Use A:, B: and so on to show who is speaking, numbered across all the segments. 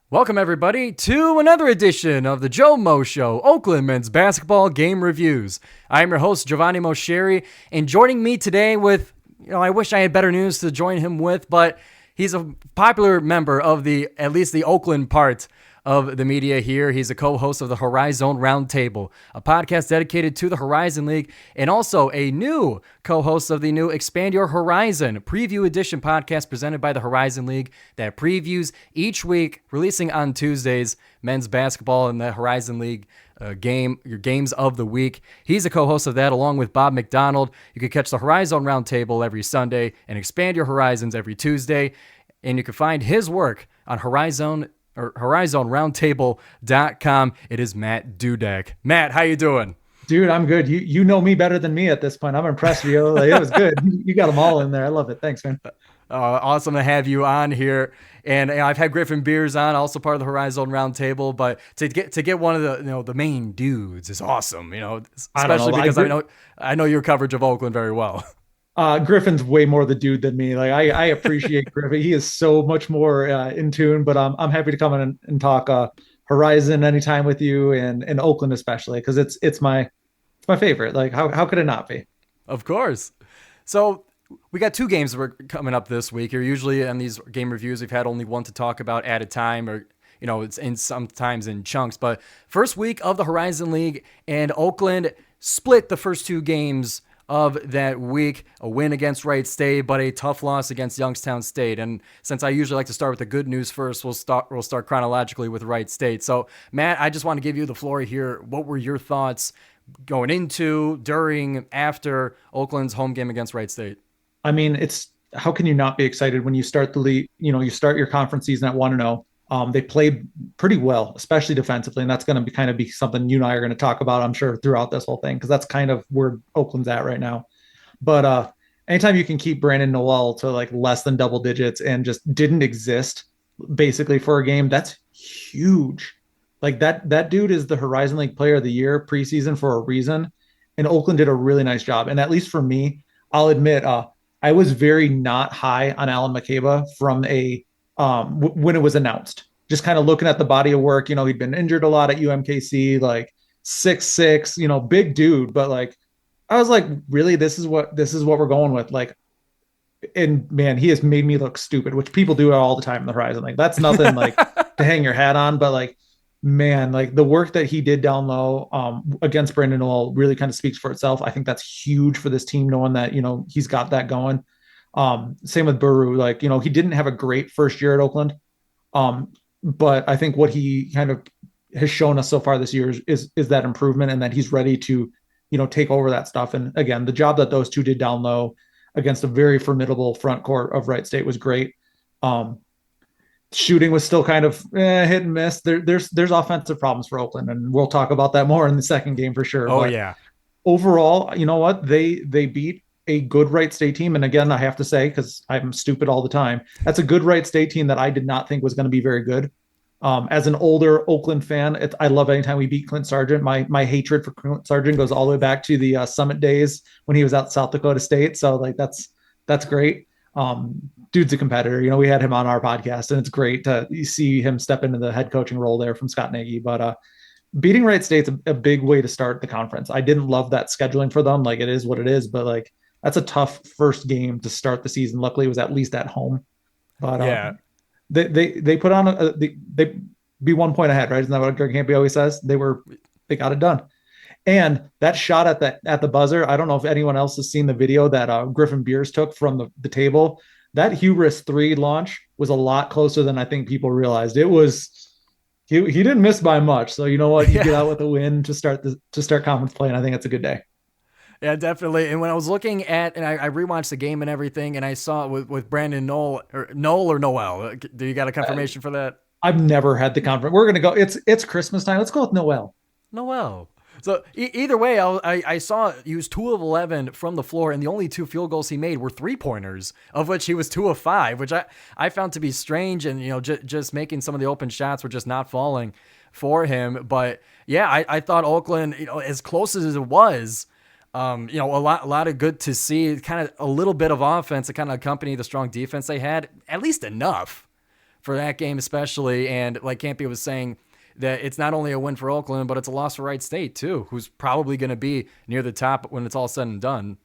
A: Welcome, everybody, to another edition of the GioMoShow, Oakland men's basketball game reviews. I'm your host, Giovanni Mosheri, and joining me today with, I wish I had better news to join him with, but he's a popular member of at least the Oakland part of the media here. He's a co-host of the HoriZone's Roundtable, a podcast dedicated to the Horizon League, and also a new co-host of the new Expand Your Horizon Preview Edition podcast presented by the Horizon League that previews each week, releasing on Tuesdays, men's basketball in the Horizon League your games of the week. He's a co-host of that along with Bob McDonald. You can catch the HoriZone's Roundtable every Sunday and Expand Your Horizons every Tuesday. And you can find his work on HoriZone'sRoundtable.com. It is Matt Dudek. Matt, how you doing?
B: Dude, I'm good. You know me better than me at this point. I'm impressed with you. Like, it was good. You got them all in there. I love it. Thanks, man.
A: Awesome to have you on here. And I've had Griffin Beers on, also part of the HoriZone's Roundtable. But to get one of the main dudes is awesome. Especially because I know your coverage of Oakland very well.
B: Griffin's way more the dude than me. Like I appreciate Griffin. He is so much more in tune. But I'm happy to come in and talk Horizon anytime with you, and Oakland especially, because it's my favorite. Like how could it not be?
A: Of course. So we got two games that were coming up this week. Or usually in these game reviews, we've had only one to talk about at a time, or it's sometimes in chunks. But first week of the Horizon League, and Oakland split the first two games of that week. A win against Wright State, but a tough loss against Youngstown State. And since I usually like to start with the good news first, we'll start chronologically with Wright State. So Matt, I just want to give you the floor here. What were your thoughts going into, during, after Oakland's home game against Wright State?
B: I mean, how can you not be excited when you start the league? You start your conference season at 1-0. They played pretty well, especially defensively, and that's going to kind of be something you and I are going to talk about, I'm sure, throughout this whole thing, because that's kind of where Oakland's at right now. But anytime you can keep Brandon Noel to like less than double digits and just didn't exist basically for a game, that's huge. Like that dude is the Horizon League Player of the Year preseason for a reason, and Oakland did a really nice job. And at least for me, I'll admit, I was very not high on Alan McCabe from when it was announced, just kind of looking at the body of work. He'd been injured a lot at UMKC, like 6'6", big dude. But like, I was like, really, this is what we're going with. Like, and man, he has made me look stupid, which people do all the time in the Horizon. Like, that's nothing like to hang your hat on. But like, man, like the work that he did down low against Brandon Noel really kind of speaks for itself. I think that's huge for this team, knowing that, he's got that going. Same with Buru. Like, he didn't have a great first year at Oakland. But I think what he kind of has shown us so far this year is that improvement, and that he's ready to, take over that stuff. And again, the job that those two did down low against a very formidable front court of Wright State was great. Shooting was still kind of hit and miss. There's offensive problems for Oakland, and we'll talk about that more in the second game for sure.
A: Oh, but yeah.
B: Overall, you know what? They beat a good Wright State team. And again, I have to say, because I'm stupid all the time, that's a good Wright State team that I did not think was going to be very good. As an older Oakland fan, I love anytime we beat Clint Sargent. My hatred for Clint Sargent goes all the way back to the Summit days when he was at South Dakota State. So like that's great. Dude's a competitor. We had him on our podcast, and it's great to see him step into the head coaching role there from Scott Nagy. But beating Wright State's a big way to start the conference. I didn't love that scheduling for them. Like, it is what it is, but like, that's a tough first game to start the season. Luckily, it was at least at home. But yeah, they put on they be 1 point ahead, right? Isn't that what Greg Campy always says? They got it done. And that shot at the buzzer, I don't know if anyone else has seen the video that Griffin Beers took from the table. That hubris 3 launch was a lot closer than I think people realized. It was he didn't miss by much. So you know what? You get out with a win to start conference play, and I think it's a good day.
A: Yeah, definitely. And when I was looking at, and I rewatched the game and everything, and I saw it with Brandon Noel or Noel. Do you got a confirmation for that?
B: I've never had the confirmation. We're gonna go. It's Christmas time. Let's go with Noel.
A: So either way, I saw he was 2 of 11 from the floor, and the only 2 field goals he made were 3-pointers, of which he was 2 of 5, which I found to be strange. And just making some of the open shots were just not falling for him. But yeah, I thought Oakland, as close as it was. A lot of good to see. Kind of a little bit of offense to kind of accompany the strong defense they had, at least enough for that game especially. And like Campy was saying, that it's not only a win for Oakland, but it's a loss for Wright State too, who's probably going to be near the top when it's all said and done.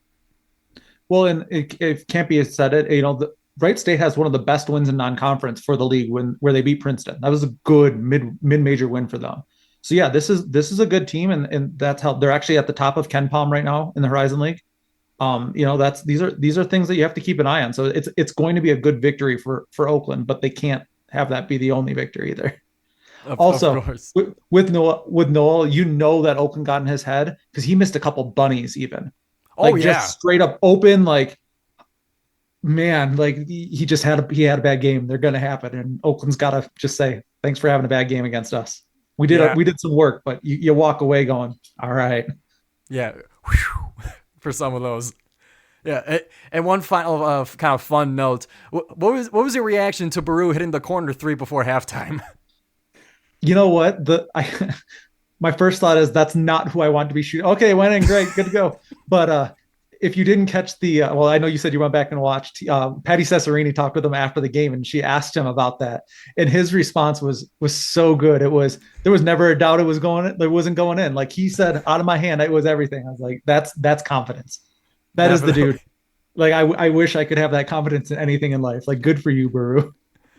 B: Well, and if Campy has said it, Wright State has one of the best wins in non-conference for the league where they beat Princeton. That was a good mid-major win for them. So yeah, this is a good team, and that's how they're actually at the top of Ken Palm right now in the Horizon League. These are things that you have to keep an eye on. So it's going to be a good victory for Oakland, but they can't have that be the only victory either. Also, with Noel, that Oakland got in his head because he missed a couple bunnies even. Just straight up open, like, man, like he had a bad game. They're gonna happen, and Oakland's gotta just say thanks for having a bad game against us. We did some work, but you walk away going, all right.
A: Yeah, for some of those. Yeah, and one final kind of fun note. What was your reaction to Baru hitting the corner three before halftime?
B: You know what? My first thought is that's not who I want to be shooting. Okay, went in, great, good to go. But if you didn't catch well, I know you said you went back and watched. Patty Cesarini talked with him after the game, and she asked him about that, and his response was so good. There was never a doubt it wasn't going in. Like he said, out of my hand, it was everything. I was like, that's confidence. That Definitely. Is the dude. Like I wish I could have that confidence in anything in life. Like good for you, Baru.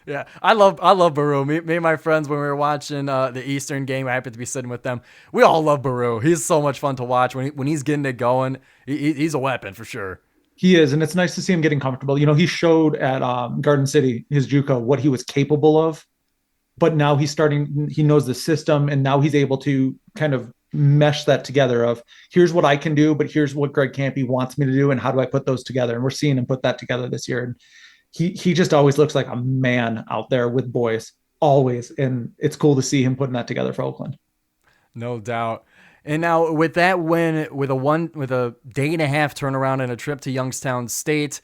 A: Yeah, I love Baru. Me and my friends, when we were watching the Eastern game, I happened to be sitting with them. We all love Baru. He's so much fun to watch. When he's getting it going, he's a weapon for sure.
B: He is, and it's nice to see him getting comfortable. He showed at Garden City, his JUCO, what he was capable of. But now he knows the system, and now he's able to kind of mesh that together of here's what I can do, but here's what Greg Campy wants me to do, and how do I put those together? And we're seeing him put that together this year. And he just always looks like a man out there with boys, always. And it's cool to see him putting that together for Oakland.
A: No doubt. And now with that win, with a day and a half turnaround and a trip to Youngstown State,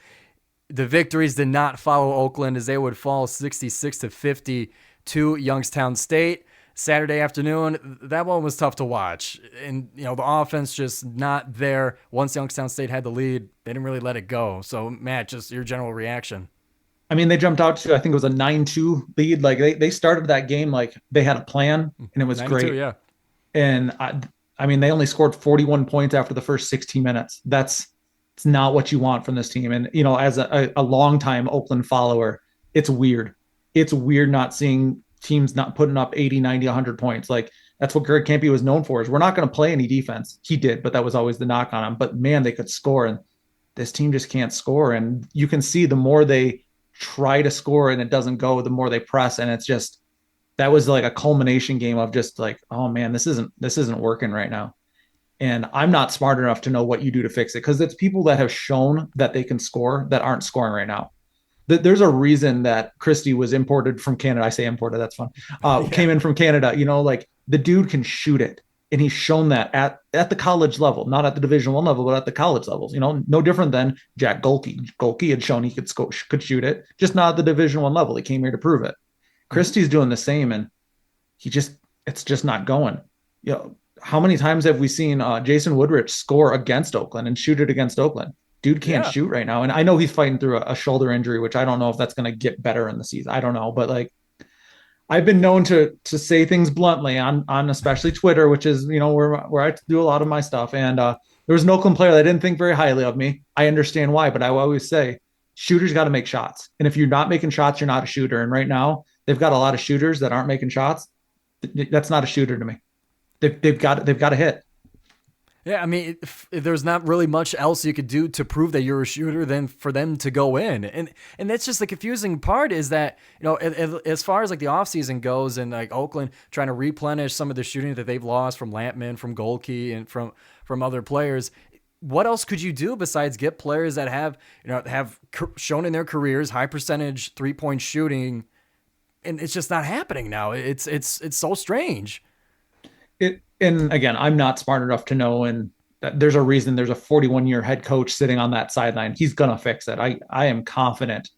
A: the victories did not follow Oakland as they would fall 66-50 to Youngstown State. Saturday afternoon, that one was tough to watch. And, the offense just not there. Once Youngstown State had the lead, they didn't really let it go. So, Matt, just your general reaction.
B: I mean, they jumped out to, I think it was a 9-2 lead. Like they started that game like they had a plan, and it was great.
A: Yeah.
B: And I mean, they only scored 41 points after the first 16 minutes. It's not what you want from this team. And, as a longtime Oakland follower, it's weird. It's weird not seeing teams not putting up 80, 90, 100 points. Like that's what Greg Campy was known for, is we're not going to play any defense. He did, but that was always the knock on him. But man, they could score, and this team just can't score. And you can see the more they try to score and it doesn't go, the more they press. And it's just, that was like a culmination game of just like, oh man, this isn't working right now. And I'm not smart enough to know what you do to fix it, because it's people that have shown that they can score that aren't scoring right now. There's a reason that Christie was imported from Canada. I say imported, that's fun. Came in from Canada, like the dude can shoot it. And he's shown that at the college level, not at the Division I level, but at the college levels. No different than Jack Golke. Golke had shown he could shoot it, just not at the Division I level. He came here to prove it. Christie's doing the same, and it's just not going. How many times have we seen Jason Woodrich score against Oakland and shoot it against Oakland? Dude can't shoot right now, and I know he's fighting through a shoulder injury, which I don't know if that's going to get better in the season. I don't know, but like, I've been known to say things bluntly on especially Twitter, which is, where I do a lot of my stuff. And there was an Oakland player that didn't think very highly of me. I understand why, but I always say shooters got to make shots. And if you're not making shots, you're not a shooter. And right now they've got a lot of shooters that aren't making shots. That's not a shooter to me. They've got to hit.
A: Yeah, I mean, if there's not really much else you could do to prove that you're a shooter than for them to go in. And that's just the confusing part, is that, as far as like the offseason goes, and like Oakland trying to replenish some of the shooting that they've lost from Lampman, from Golke, and from other players, what else could you do besides get players that have shown in their careers high percentage 3-point shooting? And it's just not happening now. It's so strange.
B: And again, I'm not smart enough to know, and there's a reason there's a 41-year head coach sitting on that sideline. He's going to fix it. I am confident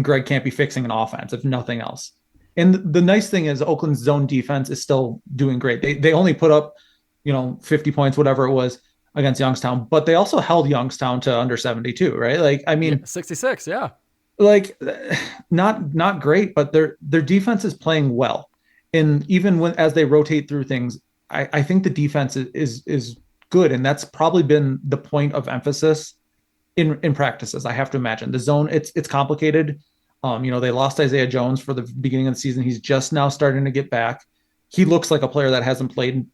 B: Greg can't be fixing an offense, if nothing else. And the nice thing is Oakland's zone defense is still doing great. They only put up, 50 points, whatever it was, against Youngstown, but they also held Youngstown to under 72, right? Like, I mean,
A: 66. Yeah.
B: Like, not great, but their defense is playing well. And even when as they rotate through things, I think the defense is good. And that's probably been the point of emphasis in practices. I have to imagine the zone, it's complicated. They lost Isaiah Jones for the beginning of the season. He's just now starting to get back. He looks like a player that hasn't played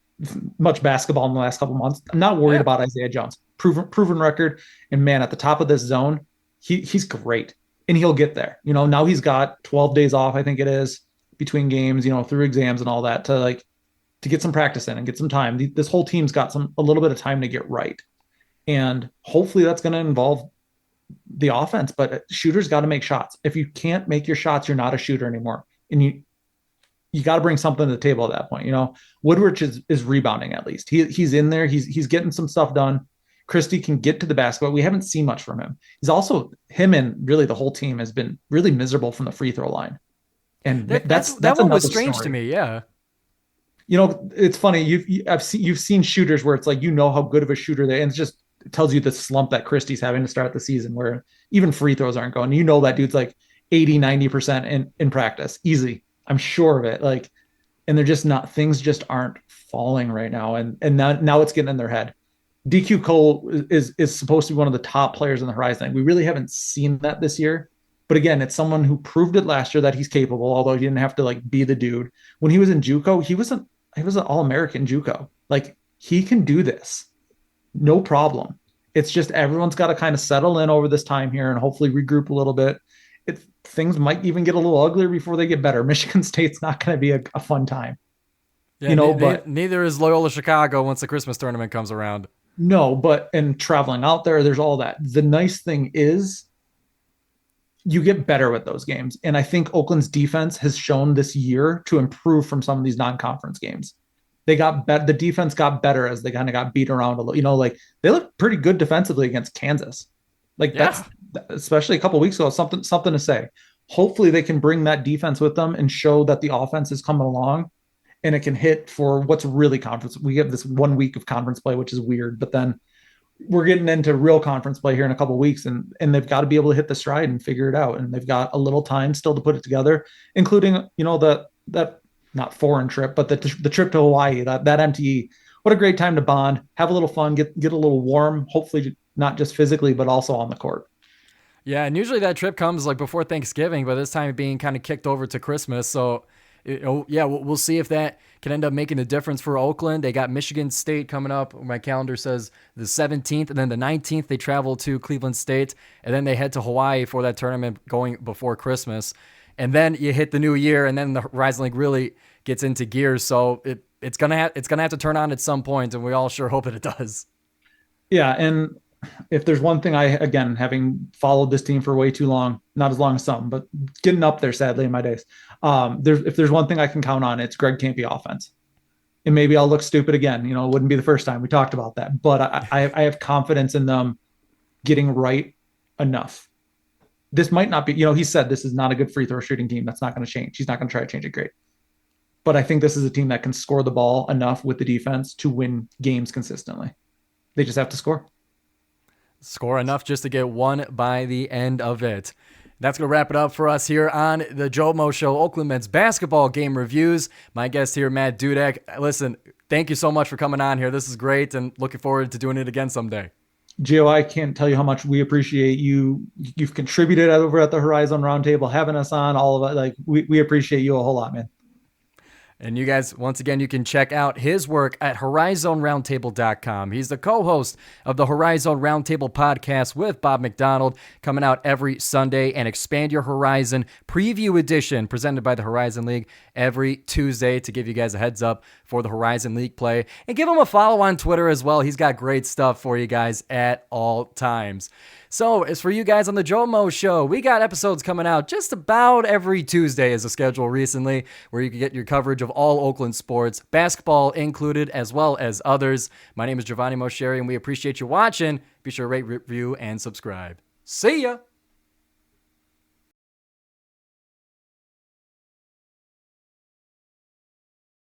B: much basketball in the last couple of months. I'm not worried
A: Yeah.
B: about Isaiah Jones. Proven record. And man, at the top of this zone, he's great. And he'll get there. Now he's got 12 days off, I think it is, between games, through exams and all that to get some practice in and get some time. This whole team's got a little bit of time to get right. And hopefully that's going to involve the offense, but shooters got to make shots. If you can't make your shots, you're not a shooter anymore. And you got to bring something to the table at that point. Woodrich is rebounding at least. He's in there. He's getting some stuff done. Christie can get to the basket. We haven't seen much from him. Him and really the whole team has been really miserable from the free throw line. And
A: That one was strange to me. Yeah.
B: It's funny. You've seen shooters where it's like, how good of a shooter they, and it tells you the slump that Christie's having to start the season where even free throws aren't going. That dude's like 80-90% in practice. Easy. I'm sure of it. And they're just not, things just aren't falling right now. And now it's getting in their head. DQ Cole is supposed to be one of the top players in the Horizon. We really haven't seen that this year. But again, it's someone who proved it last year that he's capable, although he didn't have to be the dude. When he was in JUCO, he was an All-American JUCO. He can do this. No problem. It's just everyone's got to kind of settle in over this time here and hopefully regroup a little bit. Things might even get a little uglier before they get better. Michigan State's not going to be a fun time.
A: Yeah,
B: but
A: neither is Loyola Chicago once the Christmas tournament comes around.
B: No, and traveling out there's all that. The nice thing is you get better with those games. And I think Oakland's defense has shown this year to improve from some of these non-conference games. The defense got better as they kind of got beat around a little. They look pretty good defensively against Kansas. That's especially a couple of weeks ago, something to say. Hopefully they can bring that defense with them and show that the offense is coming along and it can hit for what's really conference. We have this 1 week of conference play, which is weird, but then we're getting into real conference play here in a couple of weeks, and they've got to be able to hit the stride and figure it out. And they've got a little time still to put it together, including, that not foreign trip, but the trip to Hawaii, that MTE. What a great time to bond, have a little fun, get a little warm, hopefully not just physically, but also on the court.
A: Yeah, and usually that trip comes before Thanksgiving, but this time being kind of kicked over to Christmas. So, we'll see if that can end up making a difference for Oakland. They got Michigan State coming up. My calendar says the 17th, and then the 19th they travel to Cleveland State, and then they head to Hawaii for that tournament going before Christmas. And then you hit the new year, and then the Horizon League really gets into gear. So it's gonna have to turn on at some point, and we all sure hope that it does.
B: Yeah, and if there's one thing again, having followed this team for way too long, not as long as some, but getting up there, sadly, in my days, if there's one thing I can count on, it's Greg Kampe offense. And maybe I'll look stupid again. It wouldn't be the first time we talked about that, but I have confidence in them getting right enough. This might not be, he said this is not a good free throw shooting team. That's not going to change. He's not going to try to change it. Great. But I think this is a team that can score the ball enough with the defense to win games consistently. They just have to score.
A: Score enough just to get one by the end of it. That's going to wrap it up for us here on the GioMoShow Oakland men's basketball game reviews. My guest here, Matt Dudek. Listen, thank you so much for coming on here. This is great, and looking forward to doing it again someday.
B: Gio, I can't tell you how much we appreciate you. You've contributed over at the Horizon Roundtable, having us on, all of it. We appreciate you a whole lot, man.
A: And you guys, once again, you can check out his work at HoriZoneRoundtable.com. He's the co-host of the HoriZone Roundtable podcast with Bob McDonald, coming out every Sunday, and Expand Your Horizon Preview Edition, presented by the Horizon League, every Tuesday, to give you guys a heads up for the Horizon League play. And give him a follow on Twitter as well. He's got great stuff for you guys at all times. So, as for you guys on the GioMoShow, we got episodes coming out just about every Tuesday as a schedule recently, where you can get your coverage of all Oakland sports, basketball included, as well as others. My name is Giovanni Mosheri, and we appreciate you watching. Be sure to rate, review, and subscribe. See ya!